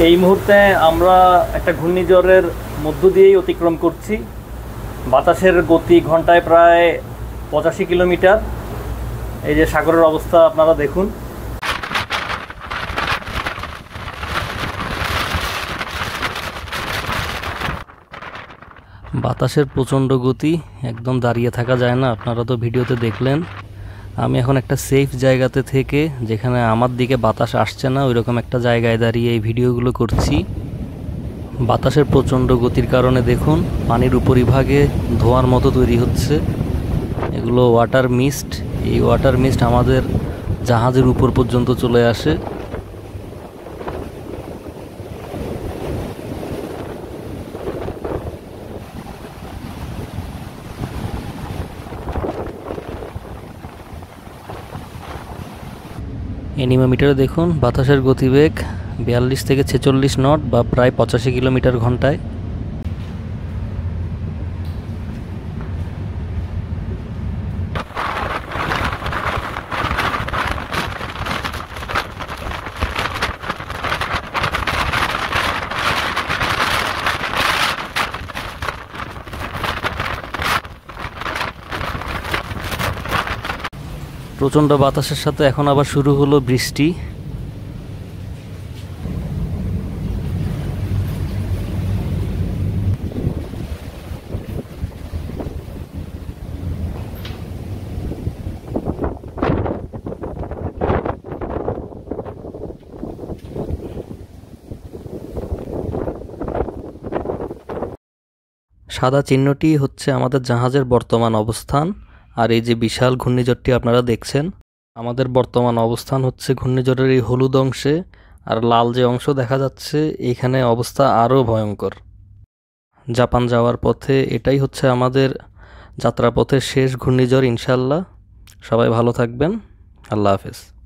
এই মুহূর্তে আমরা একটা ঘূর্ণিঝড়ের মধ্য দিয়েই অতিক্রম করছি। বাতাসের গতি ঘন্টায় প্রায় 85 কিলোমিটার। এই যে সাগরের অবস্থা আপনারা দেখুন। বাতাসের প্রচণ্ড গতি, একদম দাঁড়িয়ে থাকা যায় না। আপনারা তো ভিডিওতে দেখলেন। আমি এখন একটা সেফ জায়গাতে থেকে, যেখানে আমার দিকে বাতাস আসছে না, ওইরকম একটা জায়গায় দাঁড়িয়ে এই ভিডিওগুলো করছি। বাতাসের প্রচণ্ড গতির কারণে দেখুন পানির উপরিভাগে ধোঁয়ার মতো তৈরি হচ্ছে। এগুলো ওয়াটার মিস্ট। এই ওয়াটার মিস্ট আমাদের জাহাজের উপর পর্যন্ত চলে আসে। এনিমোমিটারে দেখুন বাতাসের গতিবেগ 42 থেকে 46 নট বা প্রায় 85 কিলোমিটার ঘন্টায়। প্রচণ্ড বাতাসের সাথে এখন আবার শুরু হলো বৃষ্টি। সাদা চিহ্নটি হচ্ছে আমাদের জাহাজের বর্তমান অবস্থান। আর এই যে বিশাল ঘূর্ণিঝড়টি আপনারা দেখছেন, আমাদের বর্তমান অবস্থান হচ্ছে ঘূর্ণিঝড়ের এই হলুদ অংশে। আর লাল যে অংশ দেখা যাচ্ছে, এইখানে অবস্থা আরও ভয়ঙ্কর। জাপান যাওয়ার পথে এটাই হচ্ছে আমাদের যাত্রাপথের শেষ ঘূর্ণিঝড় ইনশাল্লাহ। সবাই ভালো থাকবেন। আল্লাহ হাফেজ।